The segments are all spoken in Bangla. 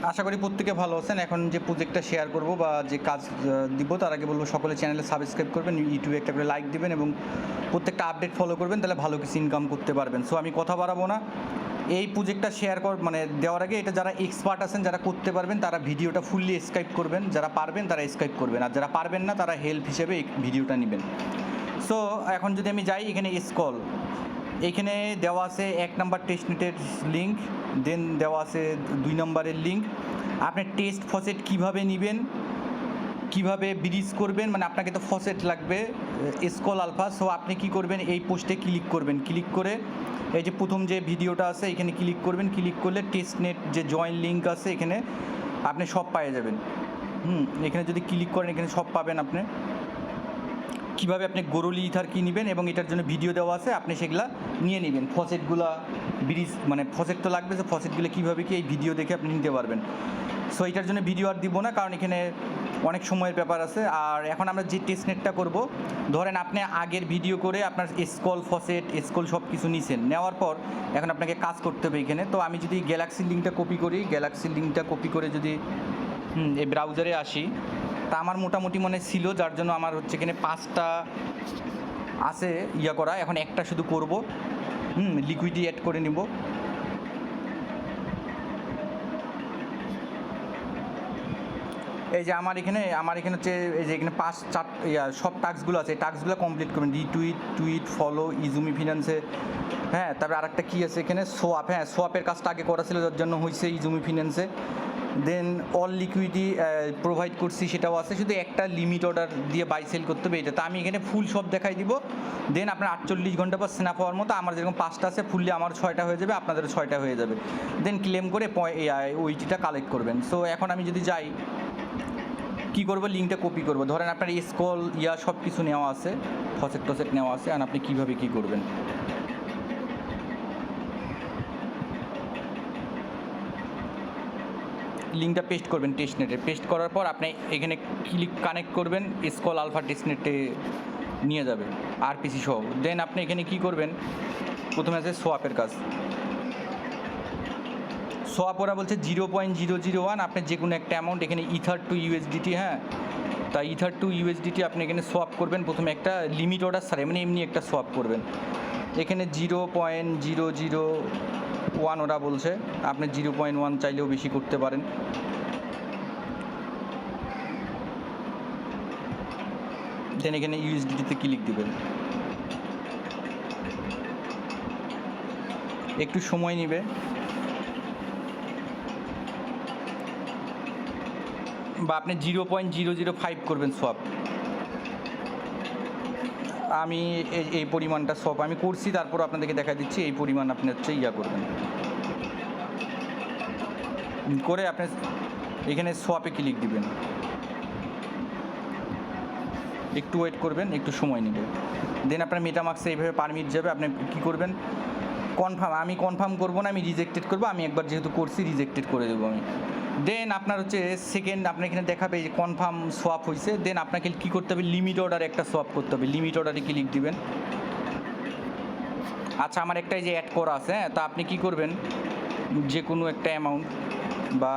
আশা করি প্রত্যেকে ভালো আছেন। এখন যে প্রজেক্টটা শেয়ার করব বা যে কাজ দিব তার আগে বলবো সকলে চ্যানেলে সাবস্ক্রাইব করবেন, ইউটিউবে একটা করে লাইক দিবেন এবং প্রত্যেকটা আপডেট ফলো করবেন, তাহলে ভালো কিছু ইনকাম করতে পারবেন। সো আমি কথা বাড়াবো না, এই প্রজেক্টটা শেয়ার মানে দেওয়ার আগে এটা যারা এক্সপার্ট আছেন, যারা করতে পারবেন, তারা ভিডিওটা ফুললি স্ক্রাইব করবেন, যারা পারবেন তারা স্ক্রাইব করবেন, আর যারা পারবেন না তারা হেল্প হিসেবে এই ভিডিওটা নেবেন। সো এখন যদি আমি যাই, এখানে স্কল, এইখানে দেওয়া আছে 1 নাম্বার টেস্টনেটের লিঙ্ক, দেন দেওয়া আছে 2 নম্বরের লিঙ্ক। আপনি টেস্ট ফসেট কিভাবে নেবেন, কিভাবে ব্রিজ করবেন, মানে আপনাকে তো ফসেট লাগবে স্কল আলফা। সো আপনি কি করবেন, এই পোস্টে ক্লিক করবেন, ক্লিক করে এই যে প্রথম যে ভিডিওটা আছে এখানে ক্লিক করবেন, ক্লিক করলে টেস্টনেট যে জয়েন লিঙ্ক আছে এখানে আপনি সব পেয়ে যাবেন। এখানে যদি ক্লিক করেন এখানে সব পাবেন। আপনি কীভাবে আপনি গোরলি ইথার কী নেবেন এবং এটার জন্য ভিডিও দেওয়া আছে, আপনি সেগুলা নিয়ে নেবেন। ফসেটগুলা ব্রিজ মানে ফসেট তো লাগবে, সে ফসেটগুলো কীভাবে কি এই ভিডিও দেখে আপনি নিতে পারবেন। সো এটার জন্য ভিডিও আর দিব না, কারণ এখানে অনেক সময়ের ব্যাপার আছে। আর এখন আমরা যে টেস্টনেটটা করব, ধরেন আপনি আগের ভিডিও করে আপনার স্কল ফসেট স্কল সব কিছু নিছেন, নেওয়ার পর এখন আপনাকে কাজ করতে হবে এখানে। তো আমি যদি গ্যালাক্সির লিঙ্কটা কপি করি, গ্যালাক্সির লিঙ্কটা কপি করে যদি এই ব্রাউজারে আসি, তা আমার মোটামুটি মনে ছিল, যার জন্য আমার হচ্ছে এখানে 5টা আছে ইয়া করা, এখন একটা শুধু করব। লিকুইডি অ্যাড করে নিব। এই যে আমার এখানে হচ্ছে এই যে এখানে 5-4 সব টাস্কগুলো আছে, এই টাস্কগুলো কমপ্লিট করবেন। টুইট ফলো ইজুমি ফিন্যান্সে, হ্যাঁ। তারপরে আরেকটা কী আছে এখানে, সোয়াপ, হ্যাঁ সোয়াপের কাজটা আগে করা ছিল, যার জন্য হয়েছে ইজুমি ফিন্যান্সে। দেন অল লিকুইডি প্রোভাইড করছি, সেটাও আছে। শুধু একটা লিমিট অর্ডার দিয়ে বাই সেল করতে হবে, এটা তো আমি এখানে ফুল সব দেখাই দিব। দেন আপনার 48 ঘন্টা পর স্ন্যাপ হওয়ার মতো, আমার যেরকম 5টা আছে ফুললি আমার 6টা হয়ে যাবে, আপনাদেরও 6টা হয়ে যাবে। দেন ক্লেম করে ওইটিটা কালেক্ট করবেন। সো এখন আমি যদি যাই, কী করবো, লিঙ্কটা কপি করবো। ধরেন আপনার স্কল সব কিছু নেওয়া আছে, ফসেট নেওয়া আছে, আর আপনি কীভাবে কী করবেন। লিঙ্কটা পেস্ট করবেন টেস্টনেটে, পেস্ট করার পর আপনি এখানে কানেক্ট করবেন, স্কল আলফা টেস্টনেটে নিয়ে যাবে আরপিসি সহ। দেন আপনি এখানে কি করবেন, প্রথমে আছে সোয়াপের কাজ। সোয়াপ ওরা বলছে 0.001, আপনি যে কোনো একটা অ্যামাউন্ট এখানে ইথার টু ইউএসডিটি, হ্যাঁ। তা ইথার টু ইউএসডিটি আপনি এখানে সোয়াপ করবেন। প্রথমে একটা লিমিট অর্ডার ছাড়া মানে এমনি একটা সোয়াপ করবেন। এখানে 0.001 ওরা বলছে, আপনি 0.1 চাইলেও বেশি করতে পারেন। দেন এখানে ইউএসডিটিতে ক্লিক দিবেন, একটু সময় নেবে। বা আপনি 0.005 করবেন সোয়াপ। আমি এই পরিমাণটা সোয়াপ আমি করছি, তারপর আপনাদেরকে দেখা দিচ্ছি এই পরিমাণ আপনি হচ্ছে করবেন। করে আপনি এখানে সোয়াপে ক্লিক দিবেন, একটু ওয়েট করবেন, একটু সময় নেবে। দেন আপনার মেটামার্কসে এইভাবে পারমিট যাবে। আপনি কী করবেন, কনফার্ম, আমি কনফার্ম করবো না, আমি রিজেক্টেড করবো। আমি একবার যেহেতু করছি রিজেক্টেড করে দেবো আমি। দেন আপনার হচ্ছে সেকেন্ড আপনার এখানে দেখাবে যে কনফার্ম সোয়াপ হয়েছে। দেন আপনাকে কী করতে হবে, লিমিট অর্ডারে একটা সোয়াপ করতে হবে, লিমিট অর্ডারে ক্লিক দিবেন। আচ্ছা, আমার একটা যে অ্যাড করা আছে, হ্যাঁ। তা আপনি কী করবেন, যে কোনো একটা অ্যামাউন্ট বা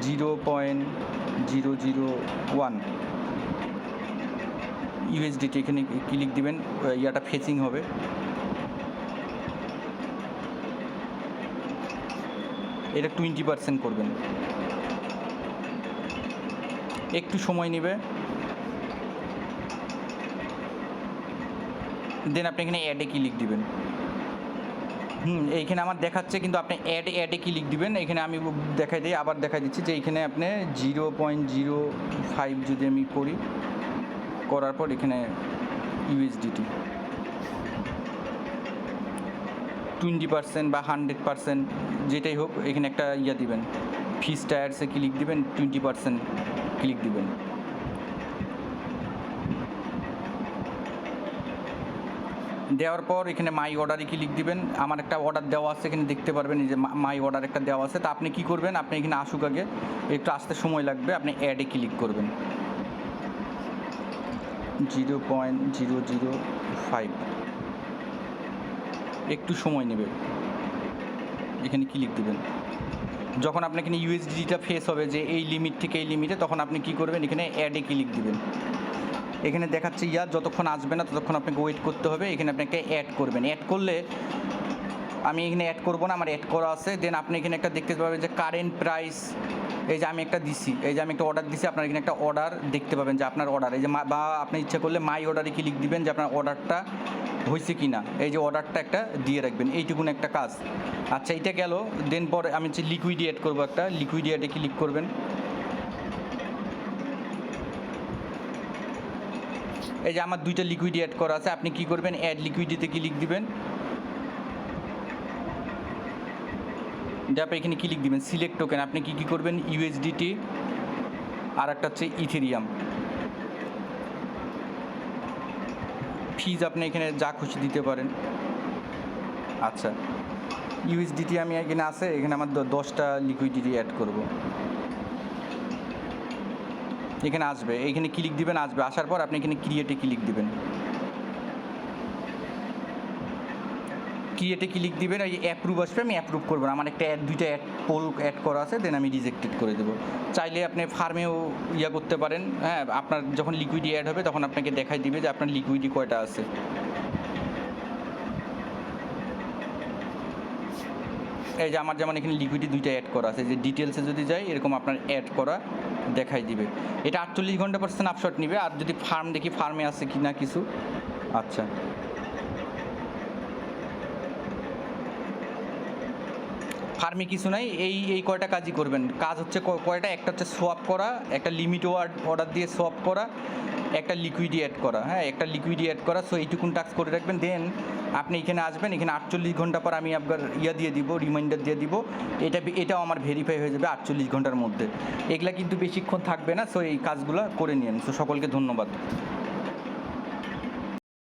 0.001 ইউএসডিটি এখানে ক্লিক দিবেন, ইয়াটা ফেচিং হবে। এটা 20% করবেন, একটু সময় নেবে। দেন আপনি এখানে অ্যাডে ক্লিক দিবেন। এইখানে আমার দেখাচ্ছে, কিন্তু আপনি অ্যাডে ক্লিক দিবেন। এখানে আমি দেখাই দিই, আবার দেখাই দিচ্ছি যে এইখানে আপনি 0.05 যদি আমি করি, করার পর এখানে ইউএসডিটি 20% বা 100% যেটাই হোক, এখানে একটা দিবেন, ফিস টায়ার্সে ক্লিক দিবেন, 20% ক্লিক দিবেন। দেওয়ার পর এখানে মাই অর্ডারে ক্লিক দিবেন। আমার একটা অর্ডার দেওয়া আছে, এখানে দেখতে পারবেন এই যে মাই অর্ডার একটা দেওয়া আছে। তা আপনি কী করবেন, আপনি এখানে আসুক আগে, একটু আসতে সময় লাগবে, আপনি অ্যাডে ক্লিক করবেন। 0.005 একটু সময় নেবে, এখানে ক্লিক দিবেন। যখন আপনার এখানে ইউএসডিটা ফেস হবে যে এই লিমিট থেকে এই লিমিটে, তখন আপনি কি করবেন, এখানে অ্যাডে ক্লিক দিবেন। এখানে দেখাচ্ছে যতক্ষণ আসবে না ততক্ষণ আপনাকে ওয়েট করতে হবে। এখানে আপনাকে অ্যাড করবেন। অ্যাড করলে আমি এখানে অ্যাড করবো না, আমার অ্যাড করা আছে। দেন আপনি এখানে একটা দেখতে পাবেন যে কারেন্ট প্রাইস, এই যে আমি একটা দিছি, এই যে আমি একটা অর্ডার দিছি, আপনার এখানে একটা অর্ডার দেখতে পাবেন যে আপনার অর্ডার, এই যে বা আপনি ইচ্ছা করলে মাই অর্ডারে ক্লিক দিবেন যে আপনার অর্ডারটা হয়েছে কি না, এই যে অর্ডারটা একটা দিয়ে রাখবেন। এইটুকুন একটা কাজ। আচ্ছা, এইটা গেল। দেন পরে আমি হচ্ছে লিকুইডি অ্যাড করবো, একটা লিকুইডি অ্যাডে ক্লিক করবেন। এই যে আমার 2টা লিকুইডি অ্যাড করা আছে, আপনি কি করবেন, অ্যাড লিকুইডিতে ক্লিক দিবেন। তারপরে এখানে ক্লিক দিবেন সিলেক্ট টোকেন। আপনি কি করবেন, ইউএসডিটি আর একটা হচ্ছে ইথেরিয়াম। ফিজ আপনি এখানে যা খুশি দিতে পারেন। আচ্ছা, ইউএসডিটি আমি এখানে আছে, এখানে আমার 10টা লিকুইডিটি অ্যাড করব। এখানে আসবে, এখানে ক্লিক দিবেন, আসবে। আসার পর আপনি এখানে ক্রিয়েটে ক্লিক দিবেন। ক্রিয়েটে ক্লিক দিবেন, ওই অ্যাপ্রুভ আসবে, আমি অ্যাপ্রুভ করবো না। আমার একটা 2টা পোল অ্যাড করা আছে, দেন আমি রিজেক্টেড করে দেবো। চাইলে আপনি ফার্মেও করতে পারেন। হ্যাঁ, আপনার যখন লিকুইডি অ্যাড হবে তখন আপনাকে দেখাই দিবে যে আপনার লিকুইডি কয়টা আছে। এই যে আমার যেমন এখানে লিকুইডি 2টা অ্যাড করা আছে, যে ডিটেলসে যদি যাই এরকম আপনার অ্যাড করা দেখাই দিবে। এটা 48 ঘন্টা পর স্ন্যাপশট নিবে। আর যদি ফার্ম দেখি ফার্মে আছে কি না কিছু। আচ্ছা, ফার্মে কিছু নাই। এই কয়টা কাজই করবেন। কাজ হচ্ছে কয়টা, একটা হচ্ছে সোয়াপ করা, একটা লিমিট অর্ডার দিয়ে সোয়াপ করা, একটা লিকুইডি অ্যাড করা। হ্যাঁ, একটা লিকুইডি অ্যাড করা। সো এইটুকুন টাস্ক করে রাখবেন। দেন আপনি এখানে আসবেন, এখানে 48 ঘন্টা পর আমি আপনার দিয়ে দিব, রিমাইন্ডার দিয়ে দিব। এটাও আমার ভেরিফাই হয়ে যাবে 48 ঘন্টার মধ্যে। এগুলা কিন্তু বেশিক্ষণ থাকবে না। সো এই কাজগুলো করে নিন। সো সকলকে ধন্যবাদ।